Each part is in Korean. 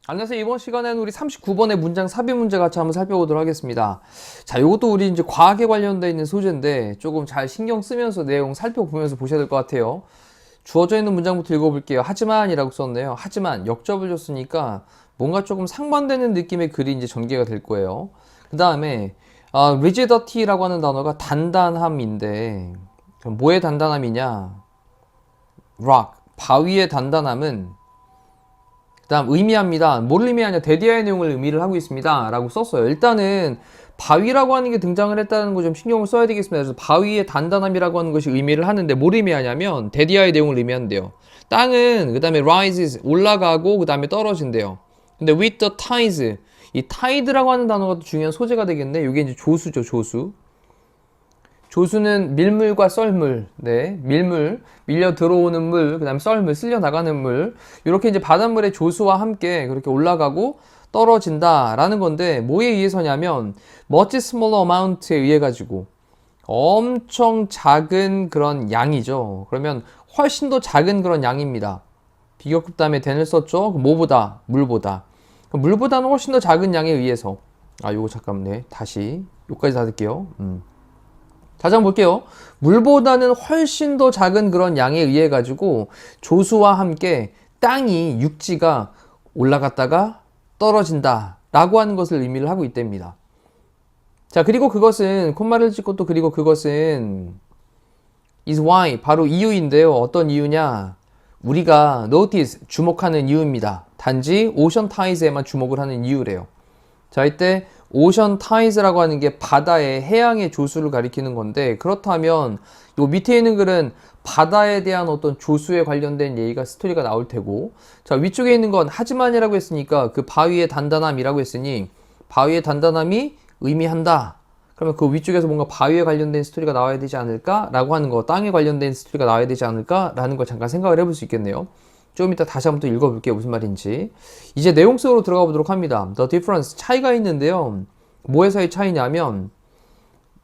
안녕하세요. 이번 시간에는 우리 39번의 문장 삽입 문제 같이 한번 살펴보도록 하겠습니다. 자, 이것도 우리 이제 과학에 관련되어 있는 소재인데 조금 잘 신경 쓰면서 내용 살펴보면서 보셔야 될 것 같아요. 주어져 있는 문장부터 읽어볼게요. 하지만이라고 썼네요. 하지만 역접을 줬으니까 뭔가 조금 상반되는 느낌의 글이 이제 전개가 될 거예요. 그 다음에 rigidity라고 하는 단어가 단단함인데 그럼 뭐의 단단함이냐? rock, 바위의 단단함은 그 다음 의미합니다. 뭘 의미하냐? 대디아의 내용을 의미를 하고 있습니다. 라고 썼어요. 일단은 바위라고 하는 게 등장을 했다는 거 좀 신경을 써야 되겠습니다. 그래서 바위의 단단함이라고 하는 것이 의미를 하는데 뭘 의미하냐면 대디아의 내용을 의미한대요. 땅은 그 다음에 rises 올라가고 그 다음에 떨어진대요. 근데 with the tides 이 tide라고 하는 단어가 또 중요한 소재가 되겠네. 이게 이제 조수죠. 조수. 조수는 밀물과 썰물, 네, 밀물, 밀려 들어오는 물, 그 다음에 썰물, 쓸려 나가는 물, 이렇게 이제 바닷물의 조수와 함께 그렇게 올라가고 떨어진다라는 건데, 뭐에 의해서냐면, much smaller amount에 의해 가지고, 엄청 작은 그런 양이죠. 그러면 훨씬 더 작은 그런 양입니다. 비교급 다음에 then을 썼죠. 뭐보다? 물보다. 물보다는 훨씬 더 작은 양에 의해서. 요거 잠깐만, 네, 다시, 요까지 닫을게요. 다시 한번 볼게요. 물보다는 훨씬 더 작은 그런 양에 의해 가지고 조수와 함께 땅이 육지가 올라갔다가 떨어진다 라고 하는 것을 의미를 하고 있답니다. 자, 그리고 그것은 콤마를 찍고 또 그리고 그것은 is why 바로 이유인데요. 어떤 이유냐? 우리가 notice 주목하는 이유입니다. 단지 오션 타이즈에만 주목을 하는 이유래요. 자, 이때 오션 타이즈라고 하는 게 바다의 해양의 조수를 가리키는 건데, 그렇다면 요 밑에 있는 글은 바다에 대한 어떤 조수에 관련된 얘기가 스토리가 나올 테고, 자, 위쪽에 있는 건 하지만이라고 했으니까 그 바위의 단단함이라고 했으니 바위의 단단함이 의미한다. 그러면 그 위쪽에서 뭔가 바위에 관련된 스토리가 나와야 되지 않을까? 라고 하는 거, 땅에 관련된 스토리가 나와야 되지 않을까? 라는 걸 잠깐 생각을 해볼 수 있겠네요. 좀 이따 다시 한번 또 읽어볼게요. 무슨 말인지. 이제 내용 속으로 들어가 보도록 합니다. The difference, 차이가 있는데요. 뭐에서의 차이냐면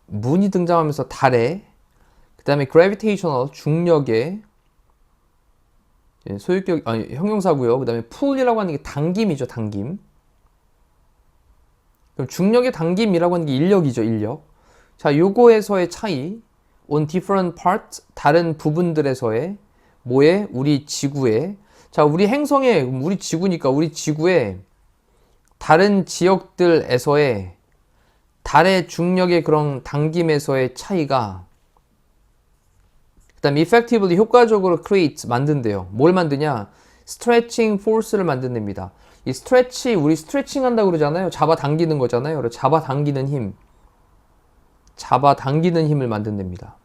문이 등장하면서 달에, 그 다음에 gravitational, 중력의 소유격, 형용사고요. 그 다음에 pull이라고 하는 게 당김이죠. 당김. 그럼 중력의 당김이라고 하는 게 인력이죠. 인력. 자, 요거에서의 차이, on different parts, 다른 부분들에서의 뭐에? 우리 지구에. 자, 우리 행성에, 우리 지구니까 우리 지구의 다른 지역들에서의 달의 중력의 그런 당김에서의 차이가, 그 다음에 effectively 효과적으로 create 만든대요. 뭘 만드냐? stretching force를 만든답니다. 이 stretch, 우리 스트레칭 한다고 그러잖아요. 잡아당기는 거잖아요. 그래서 잡아당기는 힘. 잡아당기는 힘을 만든답니다.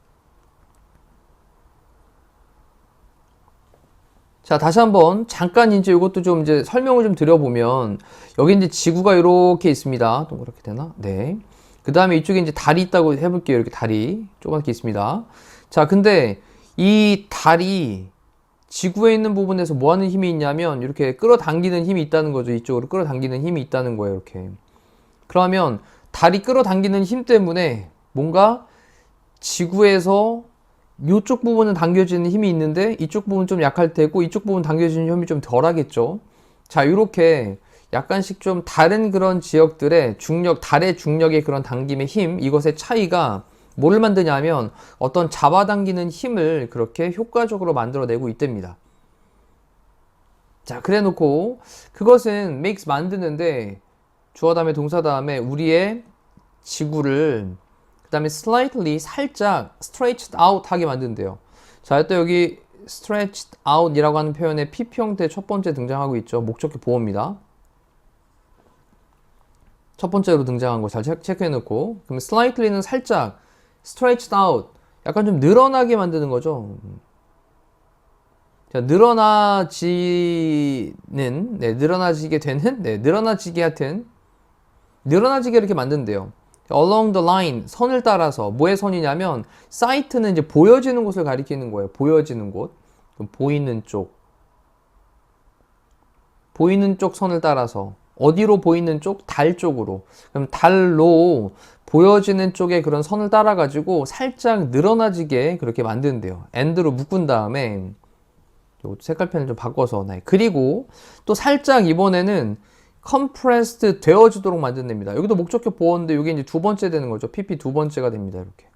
자, 다시 한번 잠깐 이제 이것도 좀 이제 설명을 좀 드려보면, 여기 이제 지구가 이렇게 있습니다. 동그랗게 되나? 네. 그 다음에 이쪽에 이제 달이 있다고 해볼게요. 이렇게 달이 조그맣게 있습니다. 자, 근데 이 달이 지구에 있는 부분에서 뭐 하는 힘이 있냐면, 이렇게 끌어당기는 힘이 있다는 거죠. 이쪽으로 끌어당기는 힘이 있다는 거예요. 이렇게. 그러면 달이 끌어당기는 힘 때문에 뭔가 지구에서 이쪽 부분은 당겨지는 힘이 있는데 이쪽 부분은 좀 약할 테고 이쪽 부분 당겨지는 힘이 좀 덜 하겠죠. 자, 이렇게 약간씩 좀 다른 그런 지역들의 중력, 달의 중력의 그런 당김의 힘, 이것의 차이가 뭐를 만드냐면 어떤 잡아당기는 힘을 그렇게 효과적으로 만들어내고 있답니다. 자, 그래 놓고 그것은 makes 만드는데 주어 다음에 동사 다음에 우리의 지구를 그 다음에 slightly 살짝 stretched out 하게 만든대요. 자, 또 여기 stretched out 이라고 하는 표현에 PP 형태 첫 번째 등장하고 있죠. 목적격 보호입니다. 첫 번째로 등장한 거 잘 체크해 놓고, 그럼 slightly는 살짝, stretched out 약간 좀 늘어나게 만드는 거죠. 자, 늘어나지는, 네, 늘어나지게 되는, 네, 늘어나지게 하여튼 늘어나지게 이렇게 만든대요. along the line, 선을 따라서. 뭐의 선이냐면 sight는 이제 보여지는 곳을 가리키는 거예요. 보여지는 곳. 그럼 보이는 쪽. 보이는 쪽 선을 따라서. 어디로 보이는 쪽? 달 쪽으로. 그럼 달로 보여지는 쪽에 그런 선을 따라가지고 살짝 늘어나지게 그렇게 만드는데요. end로 묶은 다음에 요 색깔펜을 좀 바꿔서 그리고 또 살짝 이번에는 compressed 되어지도록 만든답니다. 여기도 목적격 보어인데 이게 이제 두 번째 되는 거죠. PP 두 번째가 됩니다. 이렇게.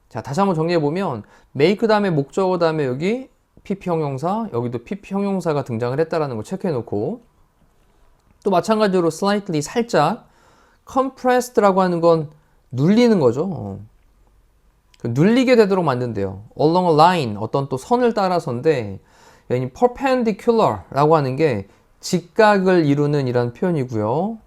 자, 다시 한번 정리해 보면 make 다음에 목적어 다음에 여기 PP 형용사, 여기도 PP 형용사가 등장을 했다라는 거 체크해 놓고 또 마찬가지로 slightly 살짝 compressed라고 하는 건 눌리는 거죠. 눌리게 되도록 만든대요. along a line 어떤 또 선을 따라서인데 여기 perpendicular라고 하는 게 직각을 이루는 이런 표현이고요.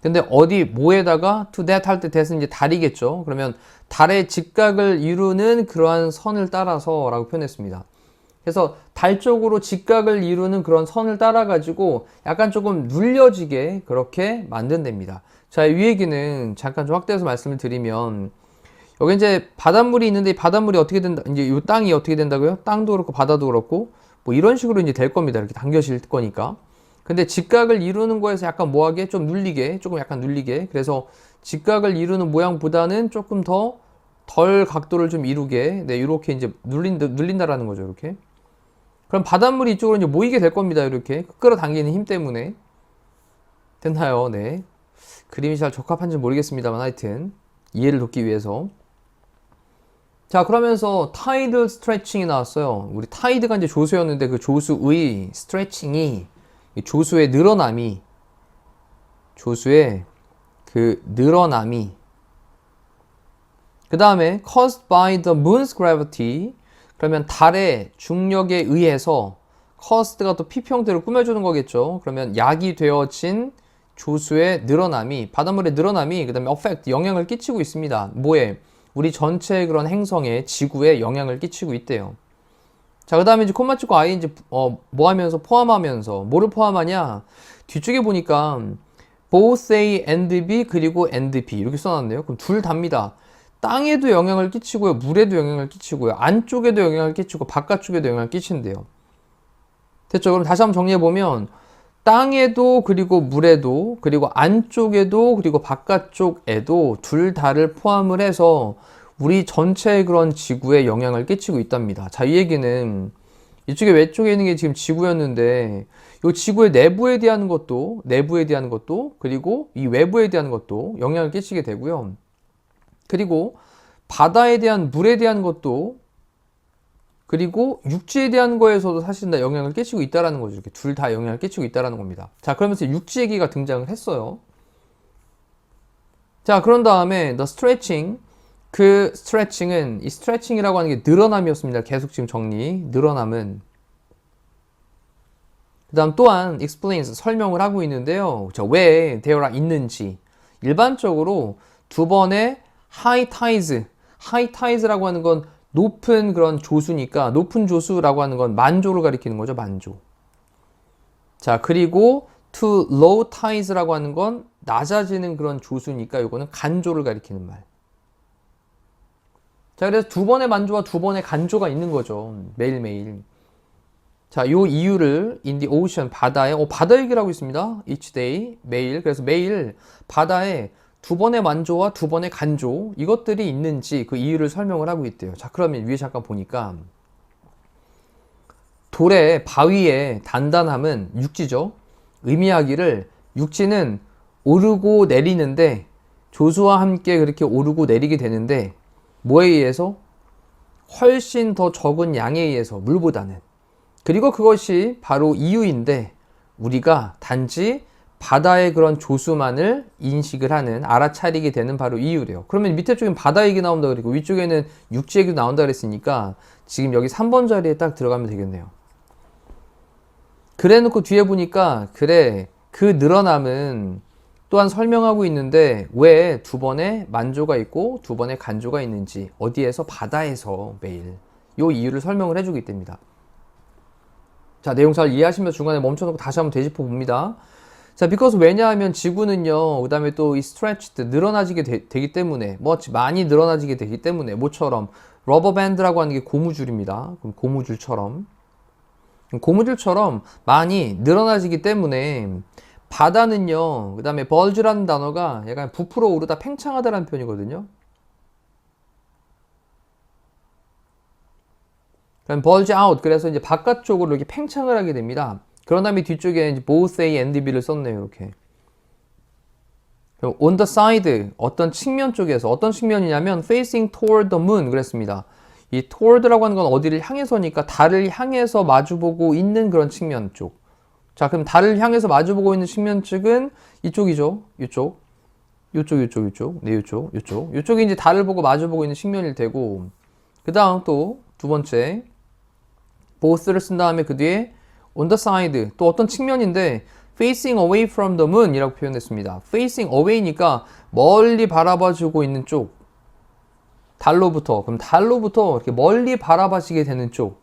근데 어디 뭐에다가 to that 할 때 that은 이제 달이겠죠. 그러면 달의 직각을 이루는 그러한 선을 따라서 라고 표현했습니다. 그래서 달 쪽으로 직각을 이루는 그런 선을 따라 가지고 약간 조금 눌려지게 그렇게 만든답니다. 자, 이 얘기는 잠깐 좀 확대해서 말씀을 드리면 여기 이제 바닷물이 있는데 이 바닷물이 어떻게 된다, 이제 이 땅이 어떻게 된다고요? 땅도 그렇고 바다도 그렇고 뭐 이런 식으로 이제 될 겁니다. 이렇게 당겨질 거니까. 근데 직각을 이루는 거에서 약간 뭐하게 좀 눌리게, 조금 약간 눌리게. 그래서 직각을 이루는 모양보다는 조금 더 덜 각도를 좀 이루게, 네, 이렇게 이제 눌린다라는 거죠. 이렇게. 그럼 바닷물이 이쪽으로 이제 모이게 될 겁니다. 이렇게 끌어당기는 힘 때문에. 됐나요? 네. 그림이 잘 적합한지 모르겠습니다만 하여튼 이해를 돕기 위해서. 자, 그러면서 tidal stretching이 나왔어요. 우리 tide가 이제 조수였는데 그 조수의 stretching이 조수의 늘어남이 그 다음에 caused by the moon's gravity 그러면 달의 중력에 의해서 caused가 또 PP 형태로 꾸며주는 거겠죠. 그러면 약이 되어진 조수의 늘어남이 바닷물의 늘어남이 그 다음에 affect 영향을 끼치고 있습니다. 뭐에? 우리 전체의 그런 행성에 지구에 영향을 끼치고 있대요. 자, 그 다음에 이제 콤마 찍고 ing 뭐 하면서 포함하면서 뭐를 포함하냐? 뒤쪽에 보니까 both A and B 그리고 and B 이렇게 써놨네요. 그럼 둘 다입니다. 땅에도 영향을 끼치고요, 물에도 영향을 끼치고요, 안쪽에도 영향을 끼치고 바깥쪽에도 영향을 끼친대요. 됐죠? 그럼 다시 한번 정리해 보면 땅에도 그리고 물에도 그리고 안쪽에도 그리고 바깥쪽에도 둘 다를 포함을 해서 우리 전체의 그런 지구에 영향을 끼치고 있답니다. 자, 이 얘기는 이쪽에 외쪽에 있는 게 지금 지구였는데 이 지구의 내부에 대한 것도 그리고 이 외부에 대한 것도 영향을 끼치게 되고요. 그리고 바다에 대한 물에 대한 것도 그리고 육지에 대한 거에서도 사실 다 영향을 끼치고 있다라는 거죠. 이렇게 둘 다 영향을 끼치고 있다라는 겁니다. 자, 그러면서 육지 얘기가 등장을 했어요. 자, 그런 다음에 the stretching 그 스트레칭은 이 스트레칭이라고 하는 게 늘어남이었습니다. 계속 지금 정리. 늘어남은 그 다음 또한 explains 설명을 하고 있는데요. 왜 there가 있는지 일반적으로 두 번의 high tide라고 하는 건 높은 그런 조수니까 높은 조수라고 하는 건 만조를 가리키는 거죠. 만조. 자, 그리고 to low tides라고 하는 건 낮아지는 그런 조수니까 이거는 간조를 가리키는 말. 자, 그래서 두 번의 만조와 두 번의 간조가 있는 거죠. 매일매일. 자, 요 이유를 in the ocean 바다에 바다 얘기를 하고 있습니다. each day 매일. 그래서 매일 바다에 두 번의 만조와 두 번의 간조 이것들이 있는지 그 이유를 설명을 하고 있대요. 자, 그러면 위에 잠깐 보니까 돌의 바위의 단단함은 육지죠. 의미하기를 육지는 오르고 내리는데 조수와 함께 그렇게 오르고 내리게 되는데 뭐에 의해서? 훨씬 더 적은 양에 의해서 물보다는. 그리고 그것이 바로 이유인데 우리가 단지 바다의 그런 조수만을 인식을 하는 알아차리게 되는 바로 이유래요. 그러면 밑에 쪽엔 바다 얘기 나온다 그리고 위쪽에는 육지 얘기도 나온다 그랬으니까 지금 여기 3번 자리에 딱 들어가면 되겠네요. 그래 놓고 뒤에 보니까 그래 그 늘어남은 또한 설명하고 있는데 왜 두 번의 만조가 있고 두 번의 간조가 있는지 어디에서? 바다에서 매일 요 이유를 설명을 해주고 있답니다. 자, 내용 잘 이해하시면서 중간에 멈춰놓고 다시 한번 되짚어 봅니다. 자, because 왜냐하면 지구는요 그 다음에 또 이 stretched 늘어나지게 되기 때문에 많이 늘어나지게 되기 때문에 뭐처럼 러버밴드라고 하는 게 고무줄입니다. 그럼 고무줄처럼 많이 늘어나지기 때문에 바다는요, 그 다음에 bulge라는 단어가 약간 부풀어 오르다 팽창하다라는 표현이거든요. 그럼 bulge out, 그래서 이제 바깥쪽으로 이렇게 팽창을 하게 됩니다. 그런 다음에 뒤쪽에 이제 both A and B를 썼네요, 이렇게. on the side, 어떤 측면 쪽에서, 어떤 측면이냐면 facing toward the moon 그랬습니다. 이 toward라고 하는 건 어디를 향해서니까 달을 향해서 마주보고 있는 그런 측면 쪽. 자, 그럼 달을 향해서 마주보고 있는 측면 측은 이쪽이죠. 이쪽. 네, 이쪽. 이쪽이 이제 달을 보고 마주보고 있는 측면일 테고, 그 다음 또 두 번째, both를 쓴 다음에 그 뒤에 on the side, 또 어떤 측면인데, facing away from the moon 이라고 표현했습니다. facing away니까 멀리 바라봐주고 있는 쪽. 달로부터, 그럼 달로부터 이렇게 멀리 바라봐지게 되는 쪽.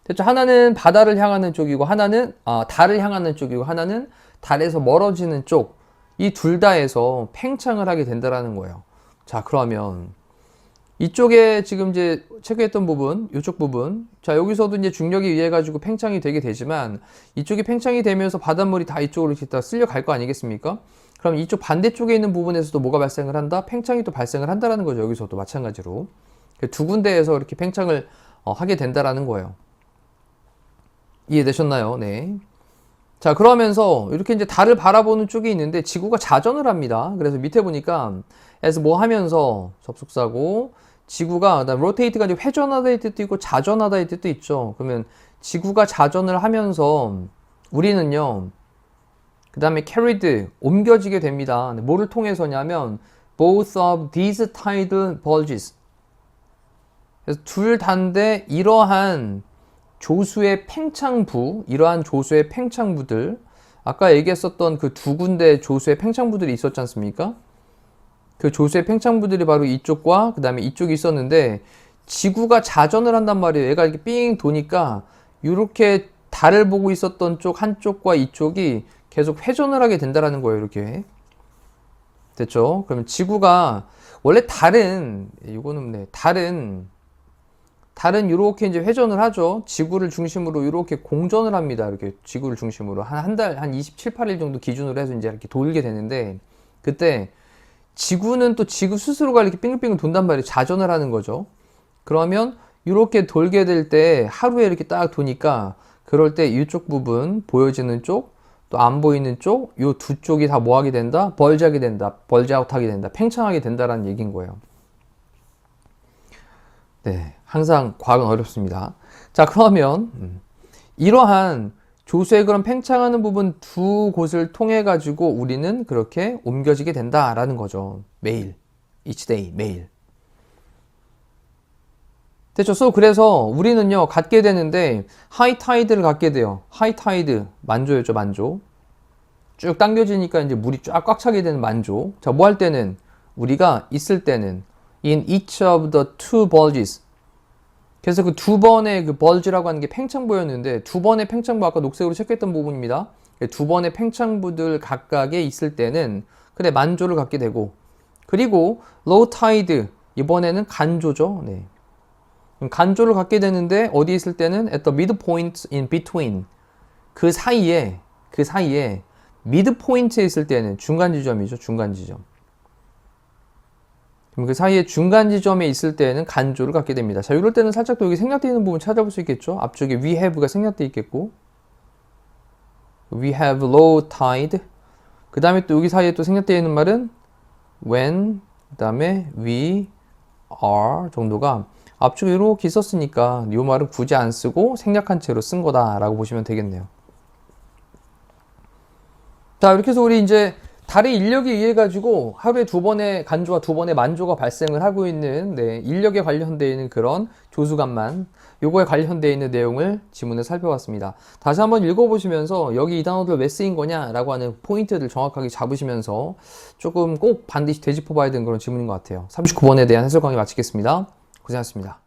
됐죠? 하나는 바다를 향하는 쪽이고, 하나는 달을 향하는 쪽이고, 하나는 달에서 멀어지는 쪽. 이 둘 다에서 팽창을 하게 된다라는 거예요. 자, 그러면 이쪽에 지금 이제 체크했던 부분, 이쪽 부분. 자, 여기서도 이제 중력에 의해 가지고 팽창이 되게 되지만, 이쪽이 팽창이 되면서 바닷물이 다 이쪽으로 이렇게 다 쓸려갈 거 아니겠습니까? 그럼 이쪽 반대쪽에 있는 부분에서도 뭐가 발생을 한다? 팽창이 또 발생을 한다라는 거죠. 여기서도 마찬가지로. 두 군데에서 이렇게 팽창을 하게 된다라는 거예요. 이해되셨나요? 네. 자, 그러면서 이렇게 이제 달을 바라보는 쪽이 있는데 지구가 자전을 합니다. 그래서 밑에 보니까 as 뭐 하면서 접속사고, 지구가 rotate가 이제 회전하다의 뜻도 있고 자전하다의 뜻도 있죠. 그러면 지구가 자전을 하면서 우리는요, 그 다음에 carried, 옮겨지게 됩니다. 뭐를 통해서냐면 both of these tidal bulges. 그래서 둘 다인데 이러한 조수의 팽창부들, 아까 얘기했었던 그 두 군데 조수의 팽창부들이 있었지 않습니까? 그 조수의 팽창부들이 바로 이쪽과 그 다음에 이쪽이 있었는데, 지구가 자전을 한단 말이에요. 얘가 이렇게 삥 도니까 이렇게 달을 보고 있었던 쪽 한쪽과 이쪽이 계속 회전을 하게 된다라는 거예요. 이렇게. 됐죠? 그러면 지구가 원래 달은 이렇게 이제 회전을 하죠. 지구를 중심으로 이렇게 공전을 합니다. 이렇게 지구를 중심으로 한 27, 8일 정도 기준으로 해서 이제 이렇게 돌게 되는데, 그때 지구는 또 지구 스스로가 이렇게 빙글빙글 돈단 말이에요. 자전을 하는 거죠. 그러면 이렇게 돌게 될 때 하루에 이렇게 딱 도니까, 그럴 때 이쪽 부분 보여지는 쪽, 또 안 보이는 쪽, 요 두 쪽이 다 뭐 하게 된다? 벌지하게 된다. 벌지아웃 하게 된다. 팽창하게 된다라는 얘기인 거예요. 네, 항상 과학은 어렵습니다. 자, 그러면 이러한 조수의 그런 팽창하는 부분 두 곳을 통해 가지고 우리는 그렇게 옮겨지게 된다라는 거죠. 매일, each day, 매일. 됐죠? 그래서 우리는요 갖게 되는데 하이 타이드를 갖게 돼요. 하이 타이드, 만조였죠, 만조. 쭉 당겨지니까 이제 물이 쫙 꽉 차게 되는 만조. 자, 뭐 할 때는, 우리가 있을 때는 in each of the two bulges. 그래서 그 두 번의 그 bulge라고 하는 게 팽창부였는데, 두 번의 팽창부, 아까 녹색으로 체크했던 부분입니다. 두 번의 팽창부들 각각에 있을 때는 그래 만조를 갖게 되고, 그리고 low tide, 이번에는 간조죠. 네. 간조를 갖게 되는데 어디 있을 때는 at the midpoint in between, 그 사이에 midpoint에 있을 때는 중간 지점이죠. 중간 지점. 그럼 그 사이에 중간 지점에 있을 때는 간조를 갖게 됩니다. 자, 이럴 때는 살짝 또 여기 생략되어 있는 부분 찾아볼 수 있겠죠. 앞쪽에 we have가 생략되어 있겠고, we have low tide. 그 다음에 또 여기 사이에 또 생략되어 있는 말은 when, 그 다음에 we are 정도가 앞쪽에 이렇게 있었으니까 이 말은 굳이 안 쓰고 생략한 채로 쓴 거다라고 보시면 되겠네요. 자, 이렇게 해서 우리 이제 달의 인력에 의해 가지고 하루에 두 번의 간조와 두 번의 만조가 발생을 하고 있는, 네, 인력에 관련되어 있는 그런 조수간만, 요거에 관련되어 있는 내용을 지문을 살펴봤습니다. 다시 한번 읽어보시면서 여기 이 단어들 왜 쓰인 거냐라고 하는 포인트를 정확하게 잡으시면서 조금 꼭 반드시 되짚어 봐야 되는 그런 지문인 것 같아요. 39번에 대한 해설 강의 마치겠습니다. 고생하셨습니다.